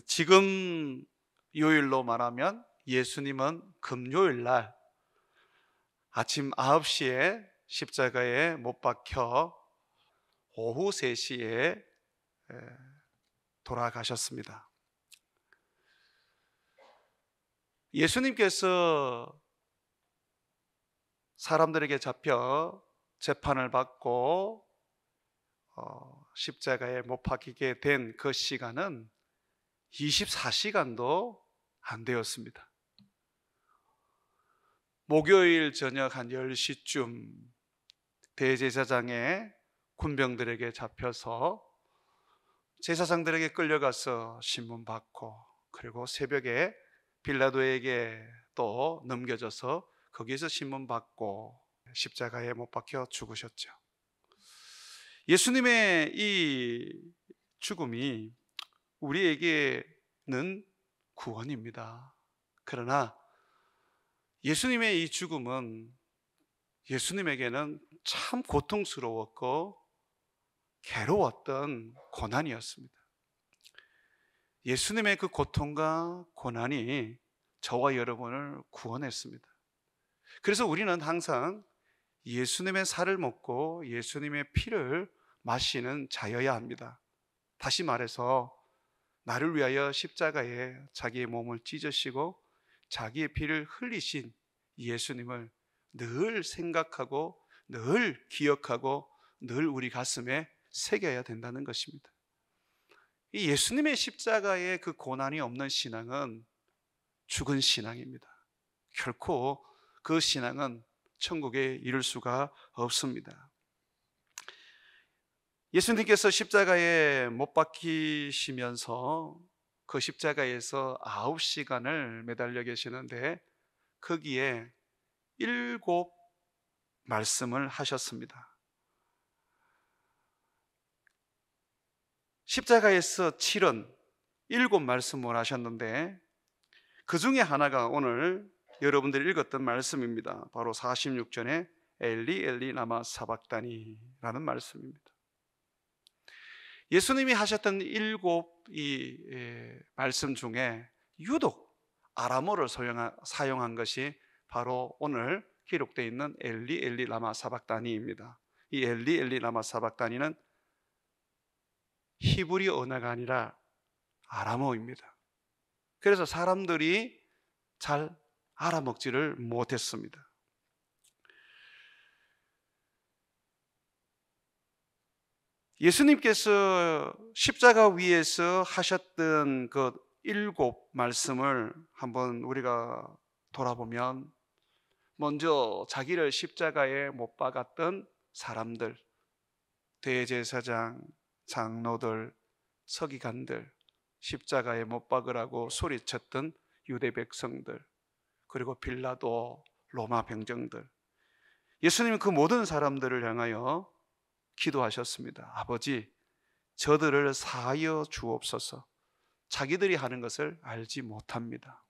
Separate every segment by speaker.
Speaker 1: 지금 요일로 말하면 예수님은 금요일 날 아침 9시에 십자가에 못 박혀 오후 3시에 돌아가셨습니다. 예수님께서 사람들에게 잡혀 재판을 받고 십자가에 못 박히게 된 그 시간은 24시간도 안 되었습니다. 목요일 저녁 한 10시쯤 대제사장의 군병들에게 잡혀서 제사장들에게 끌려가서 신문받고, 그리고 새벽에 빌라도에게 또 넘겨져서 거기에서 신문받고 십자가에 못 박혀 죽으셨죠. 예수님의 이 죽음이 우리에게는 구원입니다. 그러나 예수님의 이 죽음은 예수님에게는 참 고통스러웠고 괴로웠던 고난이었습니다. 예수님의 그 고통과 고난이 저와 여러분을 구원했습니다. 그래서 우리는 항상 예수님의 살을 먹고 예수님의 피를 마시는 자여야 합니다. 다시 말해서 나를 위하여 십자가에 자기의 몸을 찢으시고 자기의 피를 흘리신 예수님을 늘 생각하고 늘 기억하고 늘 우리 가슴에 새겨야 된다는 것입니다. 이 예수님의 십자가의 그 고난이 없는 신앙은 죽은 신앙입니다. 결코 그 신앙은 천국에 이를 수가 없습니다. 예수님께서 십자가에 못 박히시면서 그 십자가에서 9시간을 매달려 계시는데 거기에 7 말씀을 하셨습니다. 십자가에서 치른 7 말씀을 하셨는데 그 중에 하나가 오늘 여러분들이 읽었던 말씀입니다. 바로 46절에 엘리 엘리 라마 사박다니 라는 말씀입니다. 예수님이 하셨던 7 말씀 중에 유독 아람어를 사용한 것이 바로 오늘 기록되어 있는 엘리 엘리 라마 사박다니입니다. 이 엘리 엘리 라마 사박다니는 히브리 언어가 아니라 아람어입니다. 그래서 사람들이 잘 알아먹지를 못했습니다. 예수님께서 십자가 위에서 하셨던 그 7 말씀을 한번 우리가 돌아보면, 먼저 자기를 십자가에 못 박았던 사람들, 대제사장, 장로들, 서기관들, 십자가에 못 박으라고 소리쳤던 유대 백성들, 그리고 빌라도, 로마 병정들, 예수님은 그 모든 사람들을 향하여 기도하셨습니다. 아버지, 저들을 사하여 주옵소서. 자기들이 하는 것을 알지 못합니다.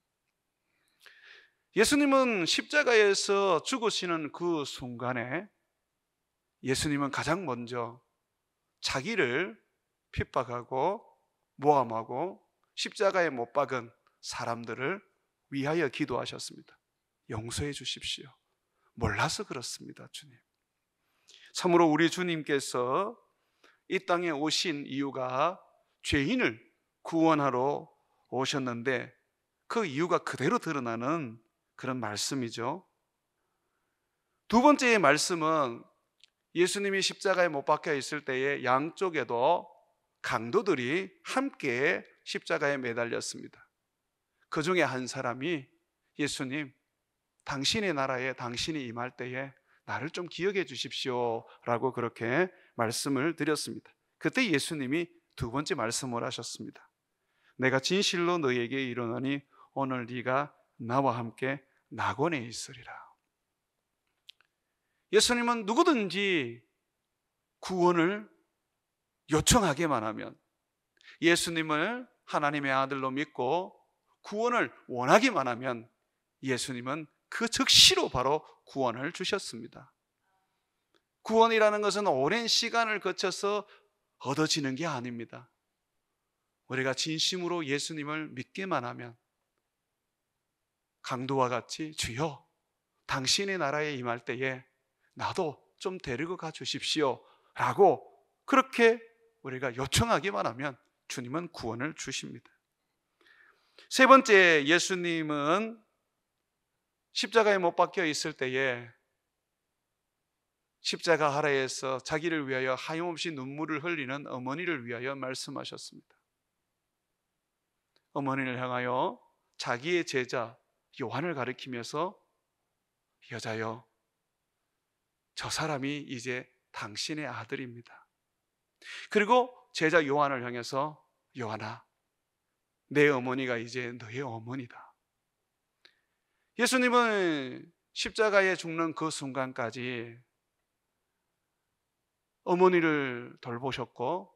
Speaker 1: 예수님은 십자가에서 죽으시는 그 순간에 예수님은 가장 먼저 자기를 핍박하고 모함하고 십자가에 못 박은 사람들을 위하여 기도하셨습니다. 용서해 주십시오. 몰라서 그렇습니다, 주님. 참으로 우리 주님께서 이 땅에 오신 이유가 죄인을 구원하러 오셨는데 그 이유가 그대로 드러나는 그런 말씀이죠. 두 번째의 말씀은 예수님이 십자가에 못 박혀 있을 때에 양쪽에도 강도들이 함께 십자가에 매달렸습니다. 그 중에 한 사람이 예수님, 당신의 나라에 당신이 임할 때에 나를 좀 기억해 주십시오 라고 그렇게 말씀을 드렸습니다. 그때 예수님이 두 번째 말씀을 하셨습니다. 내가 진실로 너에게 이르노니 오늘 네가 나와 함께 낙원에 있으리라. 예수님은 누구든지 구원을 요청하기만 하면, 예수님을 하나님의 아들로 믿고 구원을 원하기만 하면 예수님은 그 즉시로 바로 구원을 주셨습니다. 구원이라는 것은 오랜 시간을 거쳐서 얻어지는 게 아닙니다. 우리가 진심으로 예수님을 믿기만 하면 강도와 같이 주여 당신의 나라에 임할 때에 나도 좀 데리고 가 주십시오 라고 그렇게 우리가 요청하기만 하면 주님은 구원을 주십니다. 세 번째, 예수님은 십자가에 못 박혀 있을 때에 십자가 아래에서 자기를 위하여 하염없이 눈물을 흘리는 어머니를 위하여 말씀하셨습니다. 어머니를 향하여 자기의 제자 요한을 가리키면서 여자여, 저 사람이 이제 당신의 아들입니다. 그리고 제자 요한을 향해서 요한아, 내 어머니가 이제 너의 어머니다. 예수님은 십자가에 죽는 그 순간까지 어머니를 돌보셨고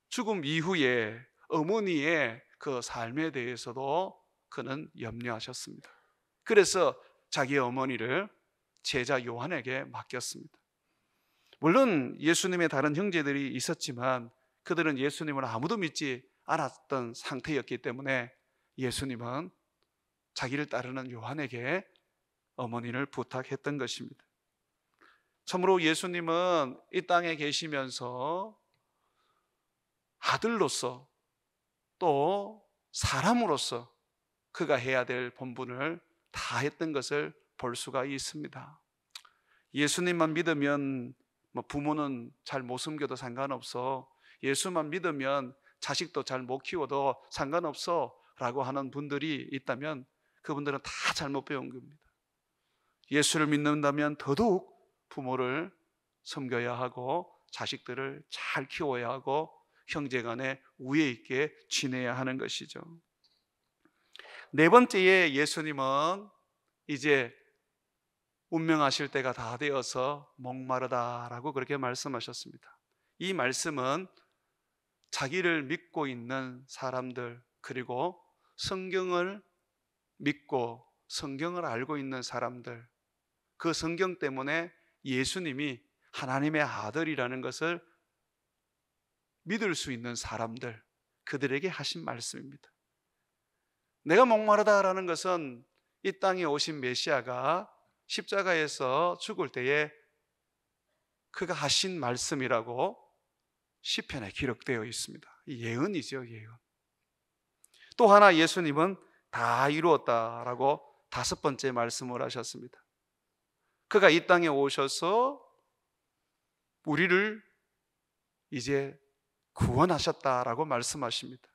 Speaker 1: 죽음 이후에 어머니의 그 삶에 대해서도 그는 염려하셨습니다. 그래서 자기 어머니를 제자 요한에게 맡겼습니다. 물론 예수님의 다른 형제들이 있었지만 그들은 예수님을 아무도 믿지 않았던 상태였기 때문에 예수님은 자기를 따르는 요한에게 어머니를 부탁했던 것입니다. 참으로 예수님은 이 땅에 계시면서 아들로서 또 사람으로서 그가 해야 될 본분을 다 했던 것을 볼 수가 있습니다. 예수님만 믿으면 부모는 잘 못 섬겨도 상관없어, 예수만 믿으면 자식도 잘 못 키워도 상관없어 라고 하는 분들이 있다면 그분들은 다 잘못 배운 겁니다. 예수를 믿는다면 더더욱 부모를 섬겨야 하고 자식들을 잘 키워야 하고 형제간에 우애 있게 지내야 하는 것이죠. 네 번째에 예수님은 이제 운명하실 때가 다 되어서 목마르다라고 그렇게 말씀하셨습니다. 이 말씀은 자기를 믿고 있는 사람들, 그리고 성경을 믿고 성경을 알고 있는 사람들, 그 성경 때문에 예수님이 하나님의 아들이라는 것을 믿을 수 있는 사람들, 그들에게 하신 말씀입니다. 내가 목마르다라는 것은 이 땅에 오신 메시아가 십자가에서 죽을 때에 그가 하신 말씀이라고 시편에 기록되어 있습니다. 예언이죠, 예언. 또 하나 예수님은 다 이루었다라고 다섯 번째 말씀을 하셨습니다. 그가 이 땅에 오셔서 우리를 이제 구원하셨다라고 말씀하십니다.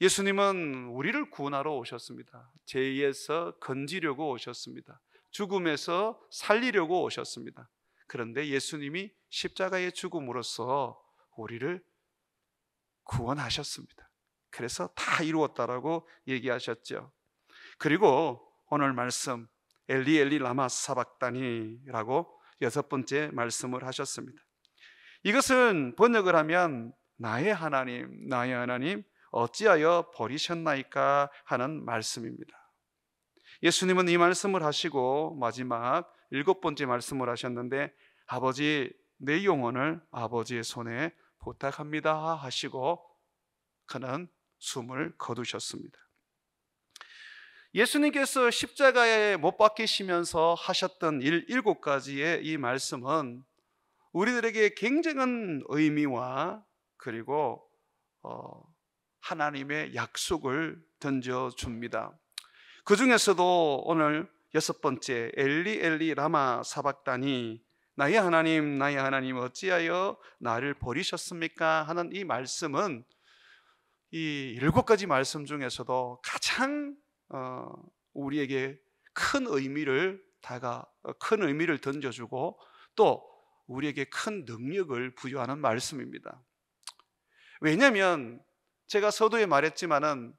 Speaker 1: 예수님은 우리를 구원하러 오셨습니다. 죄에서 건지려고 오셨습니다. 죽음에서 살리려고 오셨습니다. 그런데 예수님이 십자가의 죽음으로써 우리를 구원하셨습니다. 그래서 다 이루었다라고 얘기하셨죠. 그리고 오늘 말씀 엘리 엘리 라마 사박다니라고 여섯 번째 말씀을 하셨습니다. 이것은 번역을 하면 나의 하나님 어찌하여 버리셨나이까 하는 말씀입니다. 예수님은 이 말씀을 하시고 마지막 일곱 번째 말씀을 하셨는데 아버지, 내 영혼을 아버지의 손에 부탁합니다 하시고 그는 숨을 거두셨습니다. 예수님께서 십자가에 못 박히시면서 하셨던 일곱 가지의 이 말씀은 우리들에게 굉장한 의미와 그리고 하나님의 약속을 던져줍니다. 그 중에서도 오늘 여섯 번째 엘리 엘리 라마 사박다니, 나의 하나님 어찌하여 나를 버리셨습니까 하는 이 말씀은 이 일곱 가지 말씀 중에서도 가장 우리에게 큰 의미를 던져주고 또 우리에게 큰 능력을 부여하는 말씀입니다. 왜냐하면 제가 서두에 말했지만은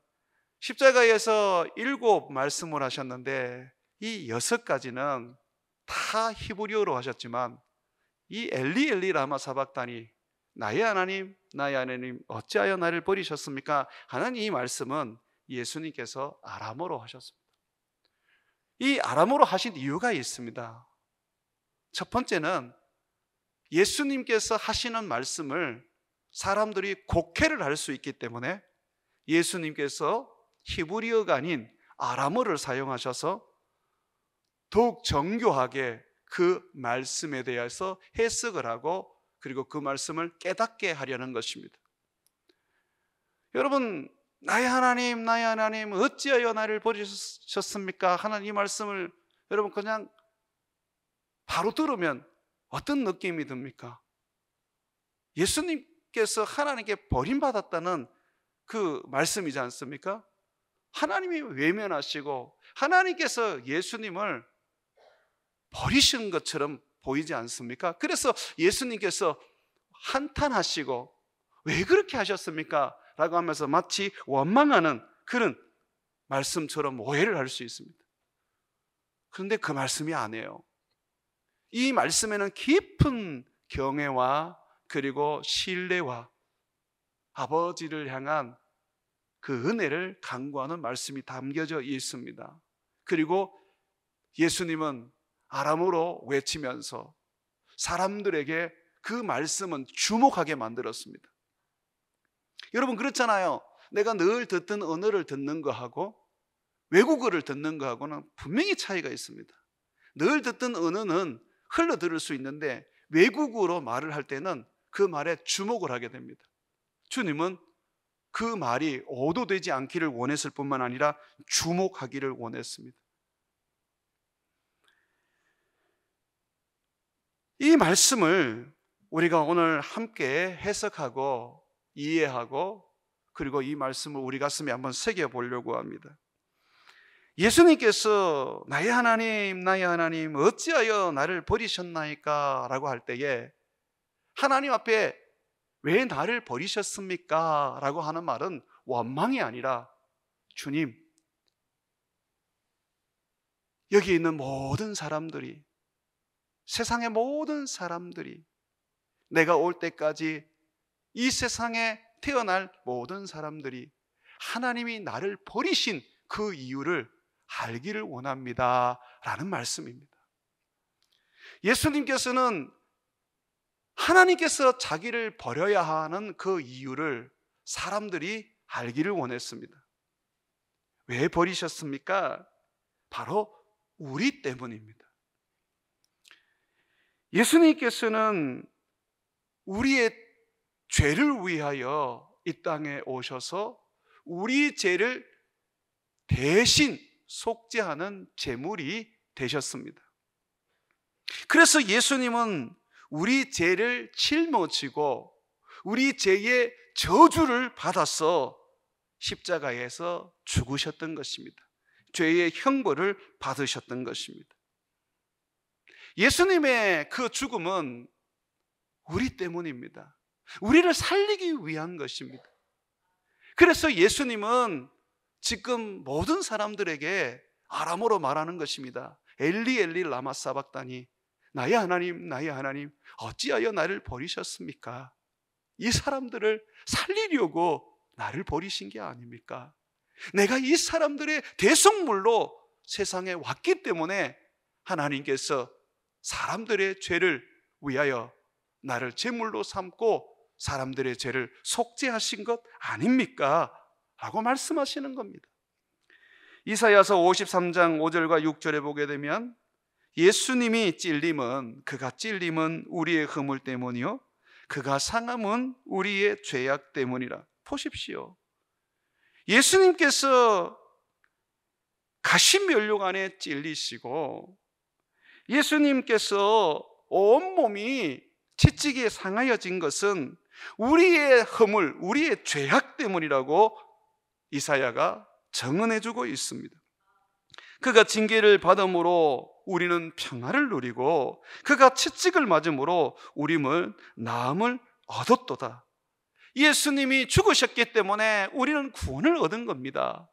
Speaker 1: 십자가에서 일곱 말씀을 하셨는데 이 여섯 가지는 다 히브리어로 하셨지만 이 엘리 엘리 라마 사박다니, 나의 하나님 어찌하여 나를 버리셨습니까 하는 이 말씀은 예수님께서 아람어로 하셨습니다. 이 아람어로 하신 이유가 있습니다. 첫 번째는 예수님께서 하시는 말씀을 사람들이 곡해를 할 수 있기 때문에 예수님께서 히브리어가 아닌 아람어를 사용하셔서 더욱 정교하게 그 말씀에 대해서 해석을 하고 그리고 그 말씀을 깨닫게 하려는 것입니다. 여러분, 나의 하나님 어찌하여 나를 버리셨습니까? 하는 이 말씀을 여러분 그냥 바로 들으면 어떤 느낌이 듭니까? 예수님께서 하나님께 버림받았다는 그 말씀이지 않습니까? 하나님이 외면하시고 하나님께서 예수님을 버리신 것처럼 보이지 않습니까? 그래서 예수님께서 한탄하시고 왜 그렇게 하셨습니까? 라고 하면서 마치 원망하는 그런 말씀처럼 오해를 할 수 있습니다. 그런데 그 말씀이 아니에요. 이 말씀에는 깊은 경애와 그리고 신뢰와 아버지를 향한 그 은혜를 강구하는 말씀이 담겨져 있습니다. 그리고 예수님은 아람어로 외치면서 사람들에게 그 말씀은 주목하게 만들었습니다. 여러분 그렇잖아요. 내가 늘 듣던 언어를 듣는 거하고 외국어를 듣는 거하고는 분명히 차이가 있습니다. 늘 듣던 언어는 흘러들을 수 있는데 외국어로 말을 할 때는 그 말에 주목을 하게 됩니다. 주님은 그 말이 오도되지 않기를 원했을 뿐만 아니라 주목하기를 원했습니다. 이 말씀을 우리가 오늘 함께 해석하고 이해하고 그리고 이 말씀을 우리 가슴에 한번 새겨보려고 합니다. 예수님께서 나의 하나님 어찌하여 나를 버리셨나이까? 라고 할 때에 하나님 앞에 왜 나를 버리셨습니까? 라고 하는 말은 원망이 아니라 주님, 여기 있는 모든 사람들이, 세상의 모든 사람들이, 내가 올 때까지 이 세상에 태어날 모든 사람들이 하나님이 나를 버리신 그 이유를 알기를 원합니다 라는 말씀입니다. 예수님께서는 하나님께서 자기를 버려야 하는 그 이유를 사람들이 알기를 원했습니다. 왜 버리셨습니까? 바로 우리 때문입니다. 예수님께서는 우리의 죄를 위하여 이 땅에 오셔서 우리 죄를 대신 속죄하는 제물이 되셨습니다. 그래서 예수님은 우리 죄를 짊어지고 우리 죄의 저주를 받아서 십자가에서 죽으셨던 것입니다. 죄의 형벌을 받으셨던 것입니다. 예수님의 그 죽음은 우리 때문입니다. 우리를 살리기 위한 것입니다. 그래서 예수님은 지금 모든 사람들에게 아람어로 말하는 것입니다. 엘리 엘리 라마 사박다니, 나의 하나님 어찌하여 나를 버리셨습니까? 이 사람들을 살리려고 나를 버리신 게 아닙니까? 내가 이 사람들의 대속물로 세상에 왔기 때문에 하나님께서 사람들의 죄를 위하여 나를 제물로 삼고 사람들의 죄를 속죄하신 것 아닙니까? 라고 말씀하시는 겁니다. 이사야서 53장 5절과 6절에 보게 되면 예수님이 찔림은, 그가 찔림은 우리의 허물 때문이요 그가 상함은 우리의 죄악 때문이라. 보십시오. 예수님께서 가시면류 안에 찔리시고 예수님께서 온몸이 채찍에 상하여진 것은 우리의 허물, 우리의 죄악 때문이라고 이사야가 증언해주고 있습니다. 그가 징계를 받음으로 우리는 평화를 누리고 그가 채찍을 맞음으로 우리는 나음을 얻었도다. 예수님이 죽으셨기 때문에 우리는 구원을 얻은 겁니다.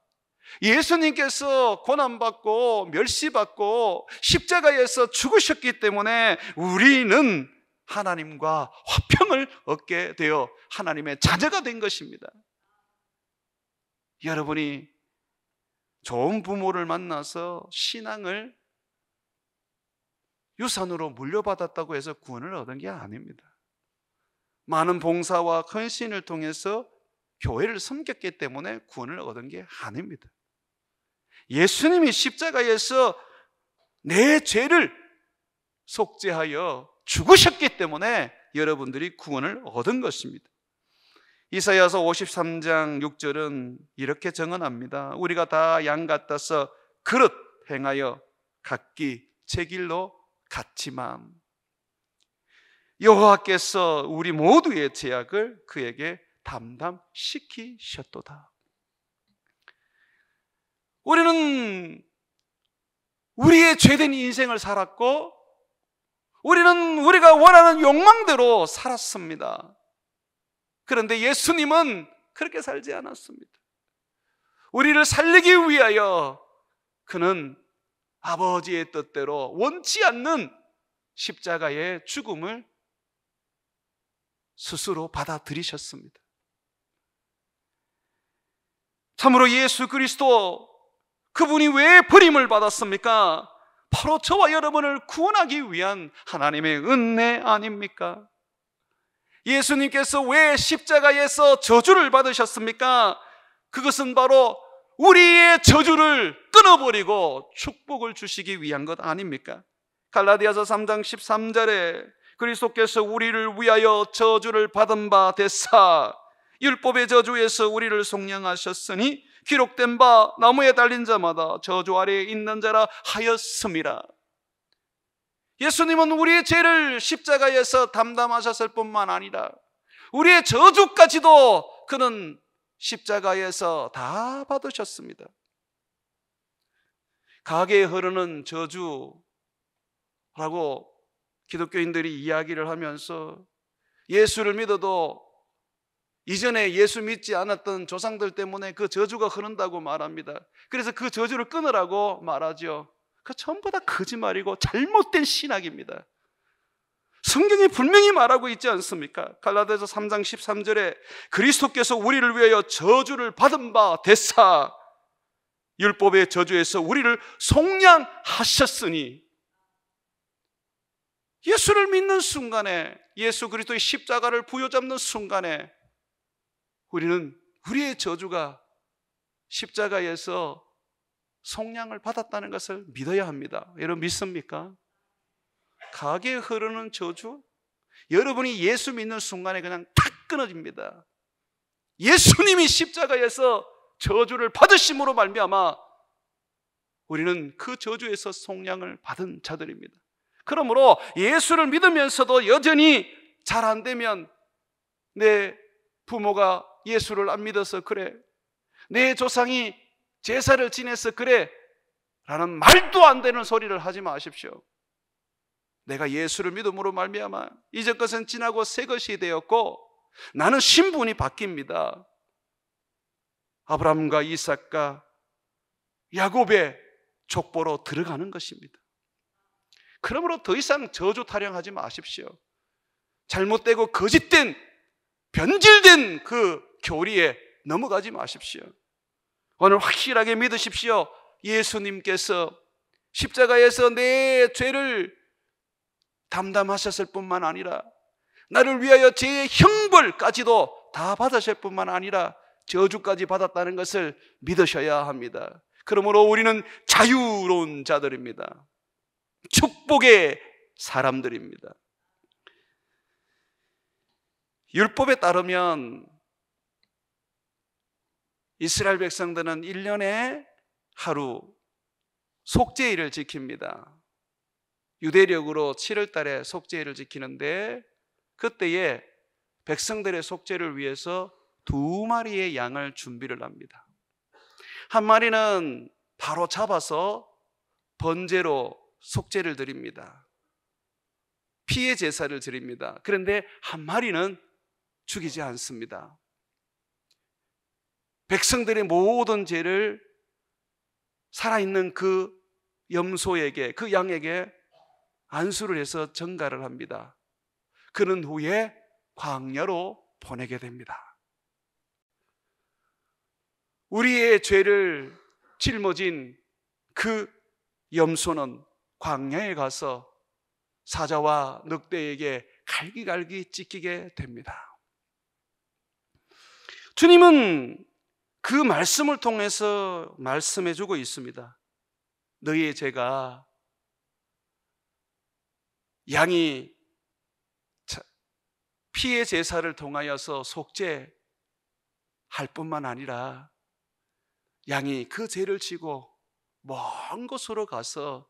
Speaker 1: 예수님께서 고난받고 멸시받고 십자가에서 죽으셨기 때문에 우리는 하나님과 화평을 얻게 되어 하나님의 자녀가 된 것입니다. 여러분이 좋은 부모를 만나서 신앙을 유산으로 물려받았다고 해서 구원을 얻은 게 아닙니다. 많은 봉사와 헌신을 통해서 교회를 섬겼기 때문에 구원을 얻은 게 아닙니다. 예수님이 십자가에서 내 죄를 속죄하여 죽으셨기 때문에 여러분들이 구원을 얻은 것입니다. 이사야서 53장 6절은 이렇게 증언합니다. 우리가 다 양 같아서 그릇 행하여 각기 제 길로 갔지만 여호와께서 우리 모두의 죄악을 그에게 담당시키셨도다. 우리는 우리의 죄된 인생을 살았고 우리는 우리가 원하는 욕망대로 살았습니다. 그런데 예수님은 그렇게 살지 않았습니다. 우리를 살리기 위하여 그는 아버지의 뜻대로 원치 않는 십자가의 죽음을 스스로 받아들이셨습니다. 참으로 예수 그리스도, 그분이 왜 버림을 받았습니까? 바로 저와 여러분을 구원하기 위한 하나님의 은혜 아닙니까? 예수님께서 왜 십자가에서 저주를 받으셨습니까? 그것은 바로 우리의 저주를 끊어버리고 축복을 주시기 위한 것 아닙니까? 갈라디아서 3장 13절에 그리스도께서 우리를 위하여 저주를 받은 바 되사 율법의 저주에서 우리를 속량하셨으니 기록된 바 나무에 달린 자마다 저주 아래에 있는 자라 하였음이라. 예수님은 우리의 죄를 십자가에서 담당하셨을 뿐만 아니라 우리의 저주까지도 그는 십자가에서 다 받으셨습니다. 가게에 흐르는 저주라고 기독교인들이 이야기를 하면서 예수를 믿어도 이전에 예수 믿지 않았던 조상들 때문에 그 저주가 흐른다고 말합니다. 그래서 그 저주를 끊으라고 말하죠. 그 전부 다 거짓말이고 잘못된 신학입니다. 성경이 분명히 말하고 있지 않습니까? 갈라디아서 3장 13절에 그리스도께서 우리를 위하여 저주를 받은 바 되사 율법의 저주에서 우리를 속량하셨으니, 예수를 믿는 순간에, 예수 그리스도의 십자가를 부여잡는 순간에 우리는 우리의 저주가 십자가에서 속량을 받았다는 것을 믿어야 합니다. 여러분 믿습니까? 가게에 흐르는 저주, 여러분이 예수 믿는 순간에 그냥 탁 끊어집니다. 예수님이 십자가에서 저주를 받으심으로 말미암아 우리는 그 저주에서 속량을 받은 자들입니다. 그러므로 예수를 믿으면서도 여전히 잘 안 되면 내 부모가 예수를 안 믿어서 그래, 내 조상이 제사를 지내서 그래 라는 말도 안 되는 소리를 하지 마십시오. 내가 예수를 믿음으로 말미암아 이전 것은 지나고 새 것이 되었고 나는 신분이 바뀝니다. 아브라함과 이삭과 야곱의 족보로 들어가는 것입니다. 그러므로 더 이상 저주 타령하지 마십시오. 잘못되고 거짓된, 변질된 그 교리에 넘어가지 마십시오. 오늘 확실하게 믿으십시오. 예수님께서 십자가에서 내 죄를 담당하셨을 뿐만 아니라 나를 위하여 죄의 형벌까지도 다 받으실 뿐만 아니라 저주까지 받았다는 것을 믿으셔야 합니다. 그러므로 우리는 자유로운 자들입니다. 축복의 사람들입니다. 율법에 따르면 이스라엘 백성들은 1년에 하루 속죄일을 지킵니다. 유대력으로 7월 달에 속죄일을 지키는데 그때에 백성들의 속죄를 위해서 2마리의 양을 준비를 합니다. 한 마리는 바로 잡아서 번제로 속죄를 드립니다. 피의 제사를 드립니다. 그런데 한 마리는 죽이지 않습니다. 백성들의 모든 죄를 살아있는 그 염소에게, 그 양에게 안수를 해서 전가를 합니다. 그는 후에 광야로 보내게 됩니다. 우리의 죄를 짊어진 그 염소는 광야에 가서 사자와 늑대에게 갈기갈기 찢기게 됩니다. 주님은 그 말씀을 통해서 말씀해주고 있습니다. 너희의 죄가 양이 피의 제사를 통하여서 속죄할 뿐만 아니라 양이 그 죄를 지고 먼 곳으로 가서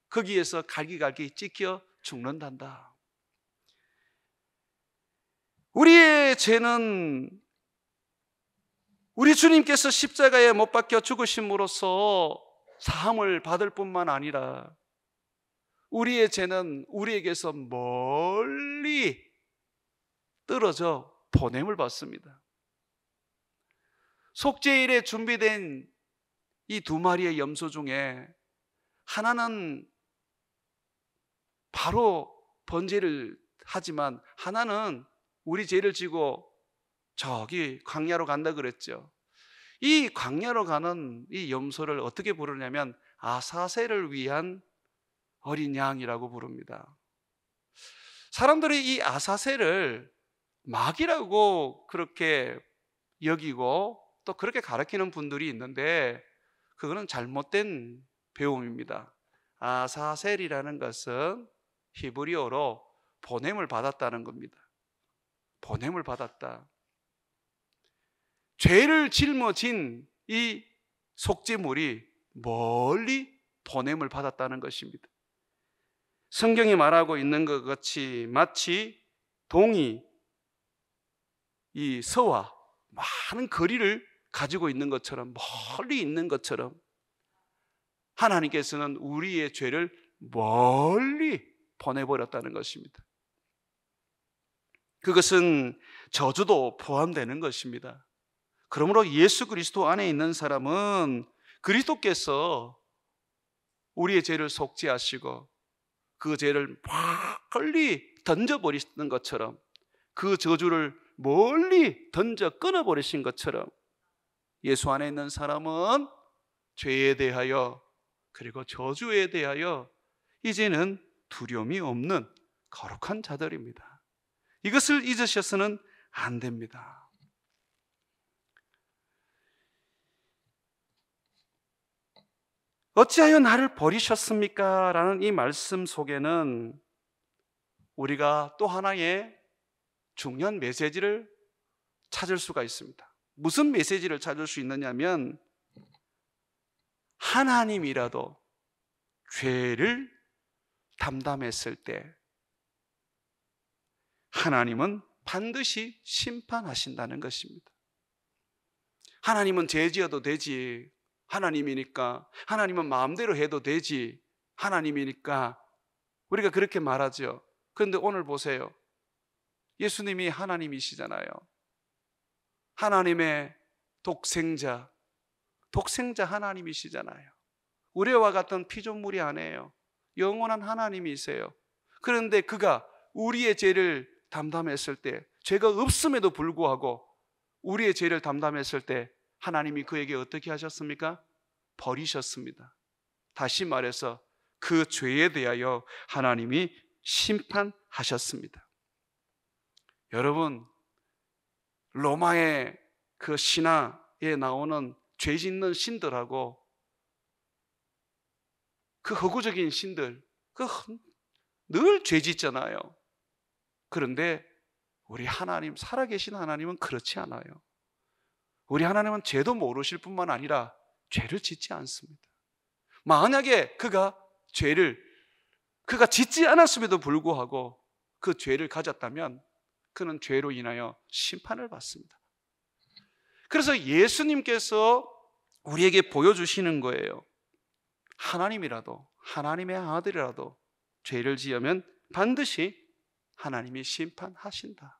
Speaker 1: 거기에서 갈기갈기 찢겨 죽는단다. 우리의 죄는 우리 주님께서 십자가에 못 박혀 죽으심으로써 사함을 받을 뿐만 아니라 우리의 죄는 우리에게서 멀리 떨어져 보냄을 받습니다. 속죄일에 준비된 이 두 마리의 염소 중에 하나는 바로 번제를 하지만 하나는 우리 죄를 지고 저기 광야로 간다 그랬죠. 이 광야로 가는 이 염소를 어떻게 부르냐면 아사셀을 위한 어린 양이라고 부릅니다. 사람들이 이 아사셀을 마귀라고 그렇게 여기고 또 그렇게 가르치는 분들이 있는데 그거는 잘못된 배움입니다. 아사셀이라는 것은 히브리어로 보냄을 받았다는 겁니다. 보냄을 받았다. 죄를 짊어진 이 속죄물이 멀리 보냄을 받았다는 것입니다. 성경이 말하고 있는 것 같이 마치 동이 이 서와 많은 거리를 가지고 있는 것처럼, 멀리 있는 것처럼 하나님께서는 우리의 죄를 멀리 보내버렸다는 것입니다. 그것은 저주도 포함되는 것입니다. 그러므로 예수 그리스도 안에 있는 사람은 그리스도께서 우리의 죄를 속죄하시고 그 죄를 멀리 던져버리시는 것처럼, 그 저주를 멀리 던져 끊어버리신 것처럼 예수 안에 있는 사람은 죄에 대하여 그리고 저주에 대하여 이제는 두려움이 없는 거룩한 자들입니다. 이것을 잊으셔서는 안 됩니다. 어찌하여 나를 버리셨습니까? 라는 이 말씀 속에는 우리가 또 하나의 중요한 메시지를 찾을 수가 있습니다. 무슨 메시지를 찾을 수 있느냐면 하나님이라도 죄를 담당했을 때 하나님은 반드시 심판하신다는 것입니다. 하나님은 죄 지어도 되지, 하나님이니까, 하나님은 마음대로 해도 되지, 하나님이니까 우리가 그렇게 말하죠. 그런데 오늘 보세요. 예수님이 하나님이시잖아요. 하나님의 독생자 하나님이시잖아요. 우리와 같은 피조물이 아니에요. 영원한 하나님이세요. 그런데 그가 우리의 죄를 담당했을 때, 죄가 없음에도 불구하고 우리의 죄를 담당했을 때 하나님이 그에게 어떻게 하셨습니까? 버리셨습니다. 다시 말해서 그 죄에 대하여 하나님이 심판하셨습니다. 여러분, 로마의 그 신화에 나오는 죄 짓는 신들하고 그 허구적인 신들, 늘 죄 짓잖아요. 그런데 우리 하나님, 살아계신 하나님은 그렇지 않아요. 우리 하나님은 죄도 모르실 뿐만 아니라 죄를 짓지 않습니다. 만약에 그가 짓지 않았음에도 불구하고 그 죄를 가졌다면 그는 죄로 인하여 심판을 받습니다. 그래서 예수님께서 우리에게 보여주시는 거예요. 하나님이라도, 하나님의 아들이라도 죄를 지으면 반드시 하나님이 심판하신다.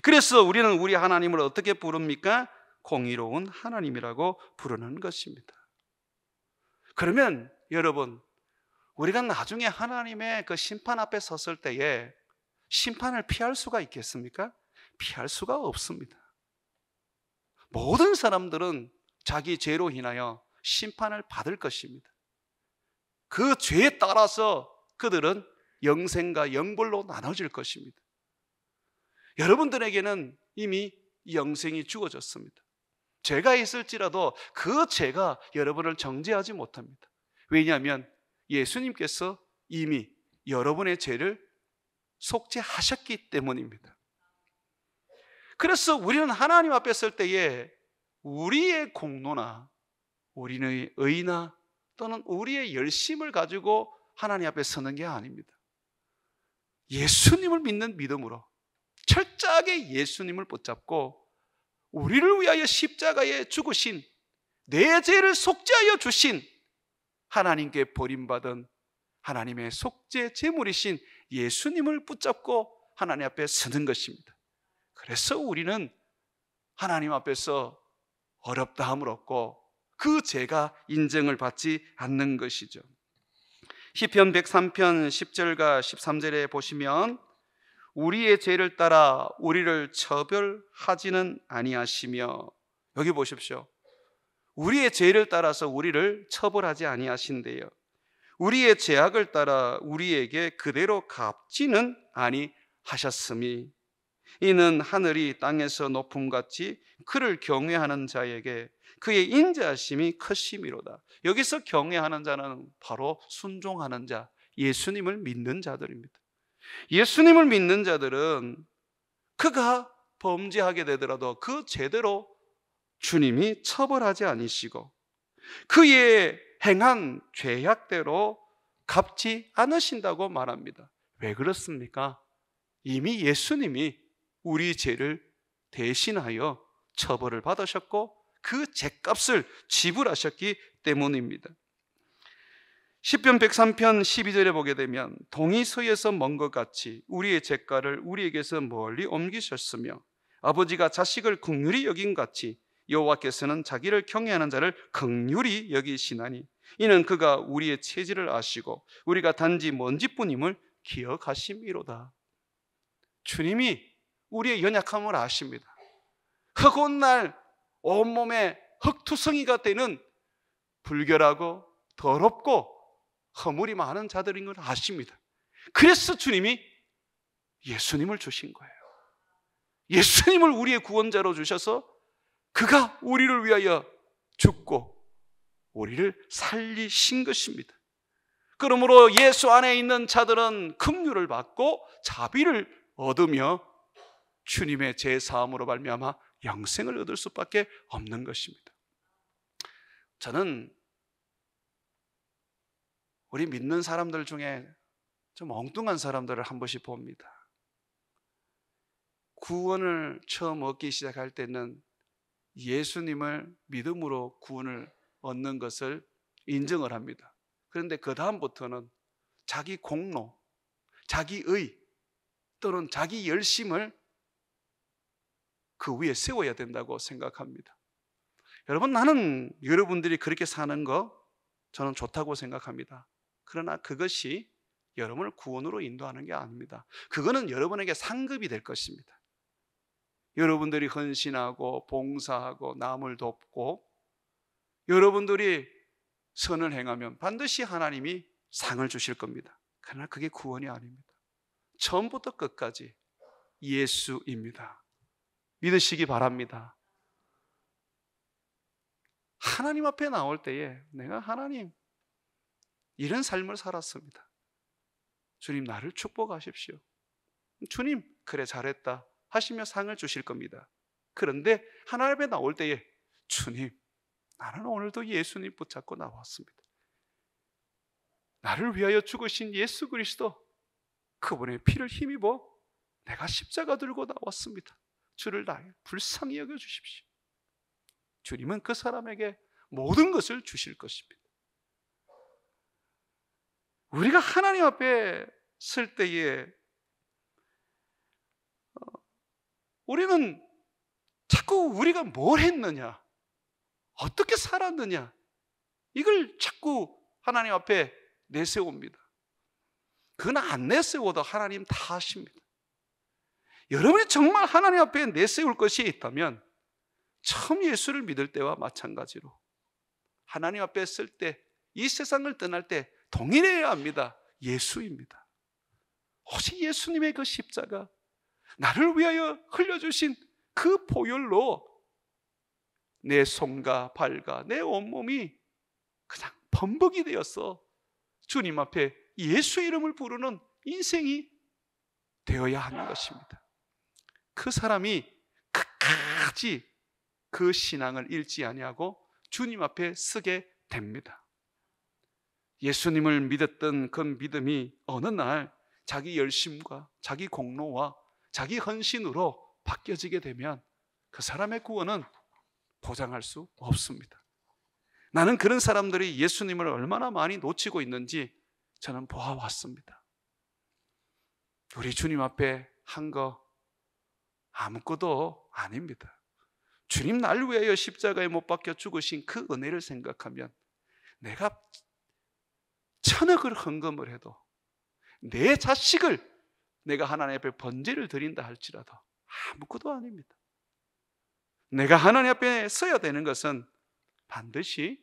Speaker 1: 그래서 우리는 우리 하나님을 어떻게 부릅니까? 공의로운 하나님이라고 부르는 것입니다. 그러면 여러분, 우리가 나중에 하나님의 그 심판 앞에 섰을 때에 심판을 피할 수가 있겠습니까? 피할 수가 없습니다. 모든 사람들은 자기 죄로 인하여 심판을 받을 것입니다. 그 죄에 따라서 그들은 영생과 영벌로 나눠질 것입니다. 여러분들에게는 이미 영생이 주어졌습니다. 죄가 있을지라도 그 죄가 여러분을 정죄하지 못합니다. 왜냐하면 예수님께서 이미 여러분의 죄를 속죄하셨기 때문입니다. 그래서 우리는 하나님 앞에 설 때에 우리의 공로나 우리의 의나 또는 우리의 열심을 가지고 하나님 앞에 서는 게 아닙니다. 예수님을 믿는 믿음으로 철저하게 예수님을 붙잡고 우리를 위하여 십자가에 죽으신, 내 죄를 속죄하여 주신, 하나님께 버림받은 하나님의 속죄 제물이신 예수님을 붙잡고 하나님 앞에 서는 것입니다. 그래서 우리는 하나님 앞에서 어렵다함을 얻고 그 죄가 인정을 받지 않는 것이죠. 시편 103편 10절과 13절에 보시면 우리의 죄를 따라 우리를 처벌하지는 아니하시며, 여기 보십시오. 우리의 죄를 따라서 우리를 처벌하지 아니하신대요. 우리의 죄악을 따라 우리에게 그대로 갚지는 아니하셨음이, 이는 하늘이 땅에서 높음같이 그를 경외하는 자에게 그의 인자하심이 크심이로다. 여기서 경외하는 자는 바로 순종하는 자, 예수님을 믿는 자들입니다. 예수님을 믿는 자들은 그가 범죄하게 되더라도 그 죄대로 주님이 처벌하지 않으시고 그의 행한 죄악대로 갚지 않으신다고 말합니다. 왜 그렇습니까? 이미 예수님이 우리 죄를 대신하여 처벌을 받으셨고 그 죄값을 지불하셨기 때문입니다. 시편 103편 12절에 보게 되면 동이 서에서 먼 것 같이 우리의 죄가를 우리에게서 멀리 옮기셨으며 아버지가 자식을 긍휼히 여긴 같이 여호와께서는 자기를 경외하는 자를 긍휼히 여기시나니, 이는 그가 우리의 체질을 아시고 우리가 단지 먼지뿐임을 기억하심이로다. 주님이 우리의 연약함을 아십니다. 흑온 날 온몸에 흙투성이가 되는 불결하고 더럽고 허물이 많은 자들인 걸 아십니다. 그래서 주님이 예수님을 주신 거예요. 예수님을 우리의 구원자로 주셔서 그가 우리를 위하여 죽고 우리를 살리신 것입니다. 그러므로 예수 안에 있는 자들은 긍휼을 받고 자비를 얻으며 주님의 제사함으로 말미암아 영생을 얻을 수밖에 없는 것입니다. 저는 우리 믿는 사람들 중에 좀 엉뚱한 사람들을 한 번씩 봅니다. 구원을 처음 얻기 시작할 때는 예수님을 믿음으로 구원을 얻는 것을 인정을 합니다. 그런데 그 다음부터는 자기 공로, 자기 의 또는 자기 열심을 그 위에 세워야 된다고 생각합니다. 여러분, 나는 여러분들이 그렇게 사는 거 저는 좋다고 생각합니다. 그러나 그것이 여러분을 구원으로 인도하는 게 아닙니다. 그거는 여러분에게 상급이 될 것입니다. 여러분들이 헌신하고 봉사하고 남을 돕고 여러분들이 선을 행하면 반드시 하나님이 상을 주실 겁니다. 그러나 그게 구원이 아닙니다. 처음부터 끝까지 예수입니다. 믿으시기 바랍니다. 하나님 앞에 나올 때에 내가 하나님 이런 삶을 살았습니다. 주님 나를 축복하십시오. 주님 그래 잘했다 하시며 상을 주실 겁니다. 그런데 하나님 앞에 나올 때에 주님 나는 오늘도 예수님 붙잡고 나왔습니다. 나를 위하여 죽으신 예수 그리스도 그분의 피를 힘입어 내가 십자가 들고 나왔습니다. 주를 나의 불쌍히 여겨주십시오. 주님은 그 사람에게 모든 것을 주실 것입니다. 우리가 하나님 앞에 설 때에 우리는 자꾸 우리가 뭘 했느냐, 어떻게 살았느냐, 이걸 자꾸 하나님 앞에 내세웁니다. 그건 안 내세워도 하나님 다 아십니다. 여러분이 정말 하나님 앞에 내세울 것이 있다면 처음 예수를 믿을 때와 마찬가지로 하나님 앞에 설 때, 이 세상을 떠날 때 동일해야 합니다. 예수입니다. 오직 예수님의 그 십자가, 나를 위하여 흘려주신 그 보혈로 내 손과 발과 내 온몸이 그냥 범벅이 되어서 주님 앞에 예수 이름을 부르는 인생이 되어야 하는 것입니다. 그 사람이 끝까지 그 신앙을 잃지 아니하고 주님 앞에 서게 됩니다. 예수님을 믿었던 그 믿음이 어느 날 자기 열심과 자기 공로와 자기 헌신으로 바뀌어지게 되면 그 사람의 구원은 보장할 수 없습니다. 나는 그런 사람들이 예수님을 얼마나 많이 놓치고 있는지 저는 보아왔습니다. 우리 주님 앞에 한 거 아무것도 아닙니다. 주님 나를 위하여 십자가에 못 박혀 죽으신 그 은혜를 생각하면 내가 천억을 헌금을 해도, 내 자식을 내가 하나님 앞에 번제를 드린다 할지라도 아무것도 아닙니다. 내가 하나님 앞에 서야 되는 것은 반드시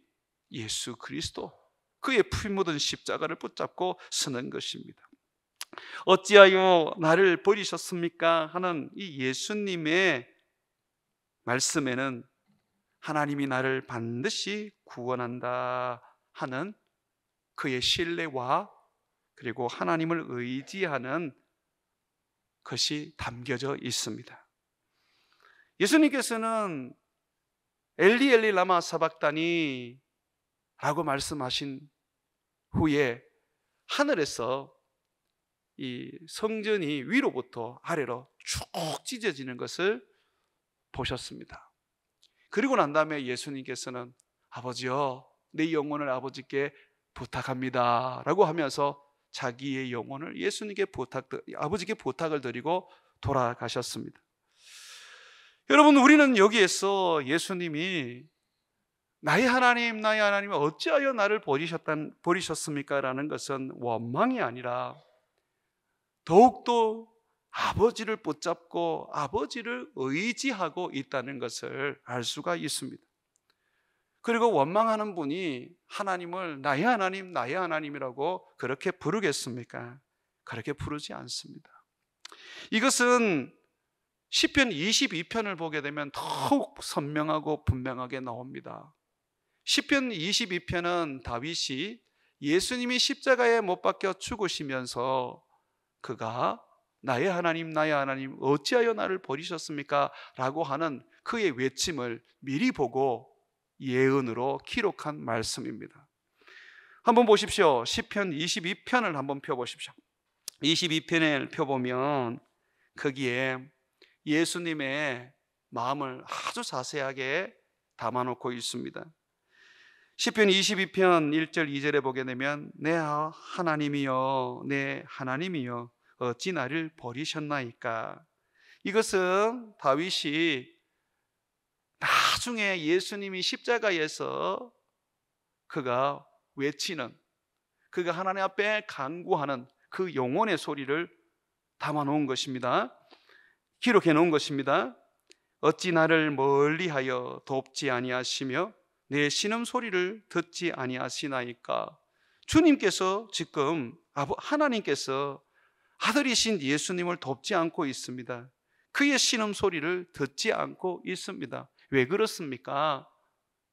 Speaker 1: 예수 그리스도, 그의 피 묻은 십자가를 붙잡고 서는 것입니다. 어찌하여 나를 버리셨습니까? 하는 이 예수님의 말씀에는 하나님이 나를 반드시 구원한다 하는 그의 신뢰와 그리고 하나님을 의지하는 것이 담겨져 있습니다. 예수님께서는 엘리 엘리 라마 사박다니 라고 말씀하신 후에 하늘에서 이 성전이 위로부터 아래로 쭉 찢어지는 것을 보셨습니다. 그리고 난 다음에 예수님께서는 아버지여, 내 영혼을 아버지께 부탁합니다 라고 하면서 자기의 영혼을 예수님께 아버지께 부탁을 드리고 돌아가셨습니다. 여러분, 우리는 여기에서 예수님이 나의 하나님 어찌하여 나를 버리셨습니까? 라는 것은 원망이 아니라 더욱더 아버지를 붙잡고 아버지를 의지하고 있다는 것을 알 수가 있습니다. 그리고 원망하는 분이 하나님을 나의 하나님이라고 그렇게 부르겠습니까? 그렇게 부르지 않습니다. 이것은 시편 22편을 보게 되면 더욱 선명하고 분명하게 나옵니다. 시편 22편은 다윗이 예수님이 십자가에 못 박혀 죽으시면서 그가 나의 하나님 어찌하여 나를 버리셨습니까? 라고 하는 그의 외침을 미리 보고 예언으로 기록한 말씀입니다. 한번 보십시오. 시편 22편을 한번 펴보십시오. 22편을 펴보면 거기에 예수님의 마음을 아주 자세하게 담아놓고 있습니다. 시편 22편 1절 2절에 보게 되면 내 하나님이여 내 하나님이여 어찌 나를 버리셨나이까. 이것은 다윗이 나중에 예수님이 십자가에서 그가 외치는, 그가 하나님 앞에 간구하는 그 영혼의 소리를 담아놓은 것입니다. 기록해 놓은 것입니다. 어찌 나를 멀리하여 돕지 아니하시며 내 신음소리를 듣지 아니하시나이까. 주님께서 지금 하나님께서 아들이신 예수님을 돕지 않고 있습니다. 그의 신음소리를 듣지 않고 있습니다. 왜 그렇습니까?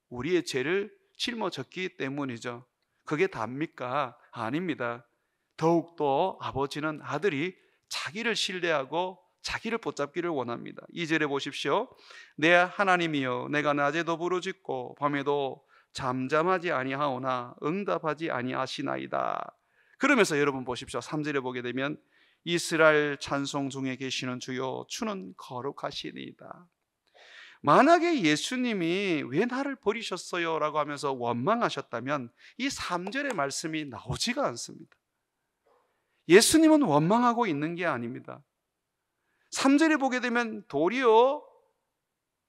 Speaker 1: 우리의 죄를 짊어졌기 때문이죠. 그게 답니까? 아닙니다. 더욱더 아버지는 아들이 자기를 신뢰하고 자기를 붙잡기를 원합니다. 2절에 보십시오. 내 하나님이여 내가 낮에도 부르짖고 밤에도 잠잠하지 아니하오나 응답하지 아니하시나이다. 그러면서 여러분 보십시오. 3절에 보게 되면 이스라엘 찬송 중에 계시는 주여 주는 거룩하시니이다. 만약에 예수님이 왜 나를 버리셨어요? 라고 하면서 원망하셨다면 이 3절의 말씀이 나오지가 않습니다. 예수님은 원망하고 있는 게 아닙니다. 3절에 보게 되면 도리어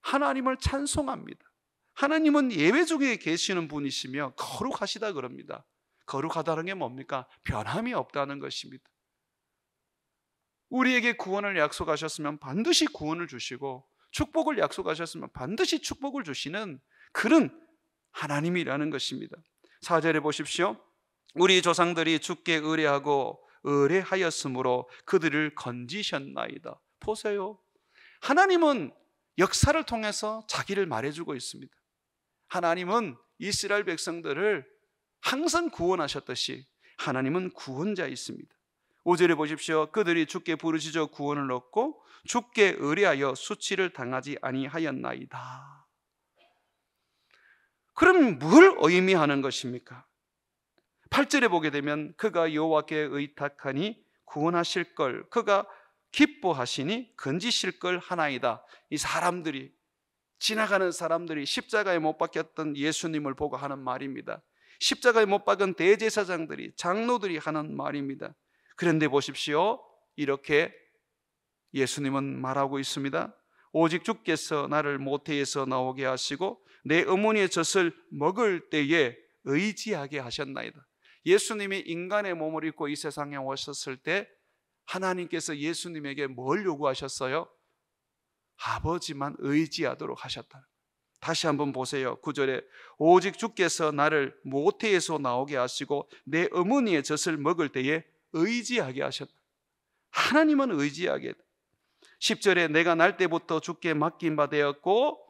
Speaker 1: 하나님을 찬송합니다. 하나님은 예배 중에 계시는 분이시며 거룩하시다 그럽니다. 거룩하다는 게 뭡니까? 변함이 없다는 것입니다. 우리에게 구원을 약속하셨으면 반드시 구원을 주시고 축복을 약속하셨으면 반드시 축복을 주시는 그런 하나님이라는 것입니다. 4절에 보십시오. 우리 조상들이 주께 의뢰하고 의뢰하였으므로 그들을 건지셨나이다. 보세요. 하나님은 역사를 통해서 자기를 말해주고 있습니다. 하나님은 이스라엘 백성들을 항상 구원하셨듯이 하나님은 구원자이십니다. 5절에 보십시오. 그들이 주께 부르짖어 구원을 얻고 주께 의뢰하여 수치를 당하지 아니하였나이다. 그럼 뭘 의미하는 것입니까? 8절에 보게 되면 그가 여호와께 의탁하니 구원하실 걸, 그가 기뻐하시니 건지실 걸 하나이다. 이 사람들이, 지나가는 사람들이 십자가에 못 박혔던 예수님을 보고 하는 말입니다. 십자가에 못 박은 대제사장들이, 장로들이 하는 말입니다. 그런데 보십시오. 이렇게 예수님은 말하고 있습니다. 오직 주께서 나를 모태에서 나오게 하시고 내 어머니의 젖을 먹을 때에 의지하게 하셨나이다. 예수님이 인간의 몸을 입고 이 세상에 오셨을 때 하나님께서 예수님에게 뭘 요구하셨어요? 아버지만 의지하도록 하셨다. 다시 한번 보세요. 9절에 오직 주께서 나를 모태에서 나오게 하시고 내 어머니의 젖을 먹을 때에 의지하게 하셨다. 하나님은 의지하게. 10절에 내가 날 때부터 주께 맡긴 바 되었고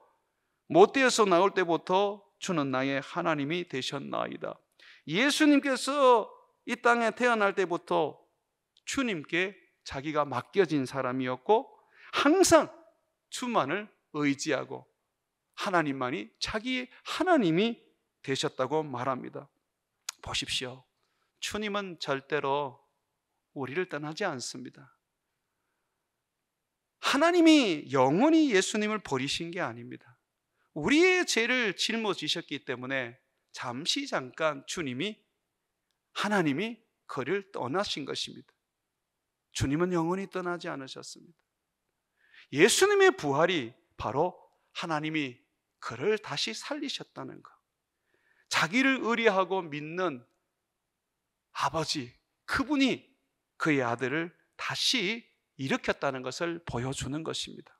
Speaker 1: 모태에서 나올 때부터 주는 나의 하나님이 되셨나이다. 예수님께서 이 땅에 태어날 때부터 주님께 자기가 맡겨진 사람이었고 항상 주만을 의지하고 하나님만이 자기의 하나님이 되셨다고 말합니다. 보십시오. 주님은 절대로 우리를 떠나지 않습니다. 하나님이 영원히 예수님을 버리신 게 아닙니다. 우리의 죄를 짊어지셨기 때문에 잠시 잠깐 하나님이 그를 떠나신 것입니다. 주님은 영원히 떠나지 않으셨습니다. 예수님의 부활이 바로 하나님이 그를 다시 살리셨다는 것, 자기를 의뢰하고 믿는 아버지, 그분이 그의 아들을 다시 일으켰다는 것을 보여주는 것입니다.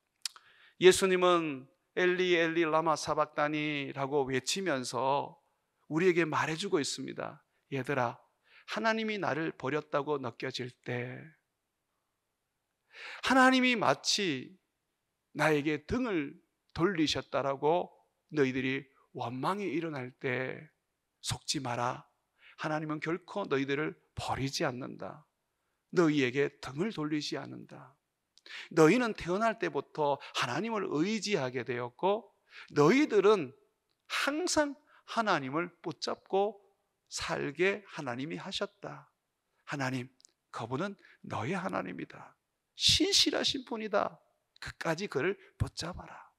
Speaker 1: 예수님은 엘리 엘리 라마 사박다니라고 외치면서 우리에게 말해주고 있습니다. 얘들아, 하나님이 나를 버렸다고 느껴질 때, 하나님이 마치 나에게 등을 돌리셨다라고 너희들이 원망이 일어날 때 속지 마라. 하나님은 결코 너희들을 버리지 않는다. 너희에게 등을 돌리지 않는다. 너희는 태어날 때부터 하나님을 의지하게 되었고 너희들은 항상 하나님을 붙잡고 살게 하나님이 하셨다. 하나님, 그분은 너의 하나님이다. 신실하신 분이다. 끝까지 그를 붙잡아라.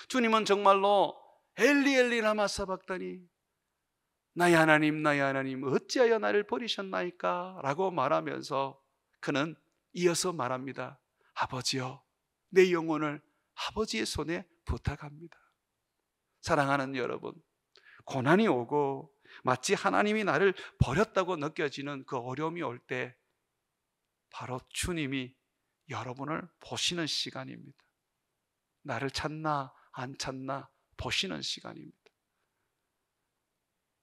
Speaker 1: 주님은 정말로 엘리 엘리 라마 사박다니, 나의 하나님 나의 하나님 어찌하여 나를 버리셨나이까? 라고 말하면서 그는 이어서 말합니다. 아버지여, 내 영혼을 아버지의 손에 부탁합니다. 사랑하는 여러분, 고난이 오고 마치 하나님이 나를 버렸다고 느껴지는 그 어려움이 올 때 바로 주님이 여러분을 보시는 시간입니다. 나를 찾나 안 찾나 보시는 시간입니다.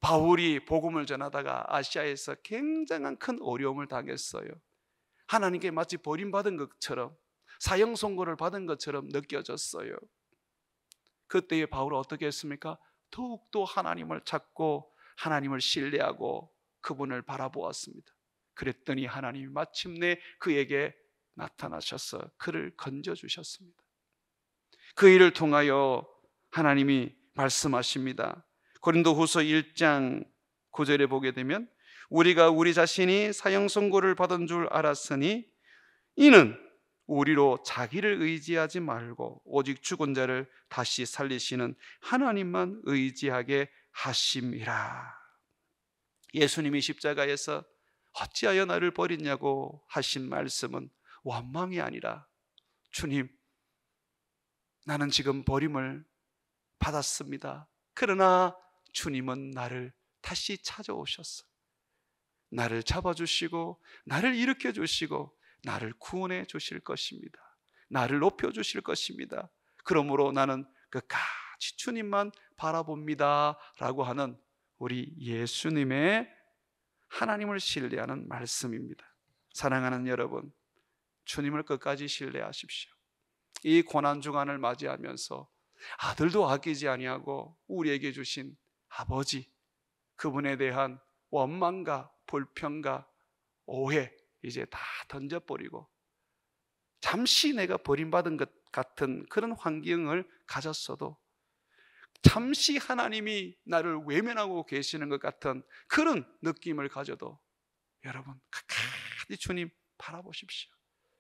Speaker 1: 바울이 복음을 전하다가 아시아에서 굉장한 큰 어려움을 당했어요. 하나님께 마치 버림받은 것처럼, 사형 선고를 받은 것처럼 느껴졌어요. 그때에 바울은 어떻게 했습니까? 더욱더 하나님을 찾고 하나님을 신뢰하고 그분을 바라보았습니다. 그랬더니 하나님이 마침내 그에게 나타나셔서 그를 건져주셨습니다. 그 일을 통하여 하나님이 말씀하십니다. 고린도후서 1장 9절에 보게 되면 우리가 우리 자신이 사형 선고를 받은 줄 알았으니 이는 우리로 자기를 의지하지 말고 오직 죽은 자를 다시 살리시는 하나님만 의지하게 하심이라. 예수님이 십자가에서 어찌하여 나를 버리냐고 하신 말씀은 원망이 아니라 주님, 나는 지금 버림을 받았습니다. 그러나 주님은 나를 다시 찾아오셨어. 나를 잡아주시고 나를 일으켜 주시고 나를 구원해 주실 것입니다. 나를 높여 주실 것입니다. 그러므로 나는 끝까지 주님만 바라봅니다 라고 하는 우리 예수님의 하나님을 신뢰하는 말씀입니다. 사랑하는 여러분, 주님을 끝까지 신뢰하십시오. 이 고난 주간을 맞이하면서 아들도 아끼지 아니하고 우리에게 주신 아버지, 그분에 대한 원망과 불평과 오해 이제 다 던져버리고, 잠시 내가 버림받은 것 같은 그런 환경을 가졌어도, 잠시 하나님이 나를 외면하고 계시는 것 같은 그런 느낌을 가져도 여러분 끝까지 주님 바라보십시오.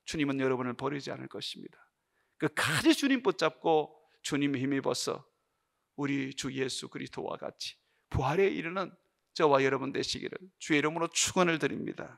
Speaker 1: 주님은 여러분을 버리지 않을 것입니다. 끝까지 주님 붙잡고 주님의 힘입어서 우리 주 예수 그리스도와 같이 부활에 이르는 저와 여러분 되시기를 주의 이름으로 축원을 드립니다.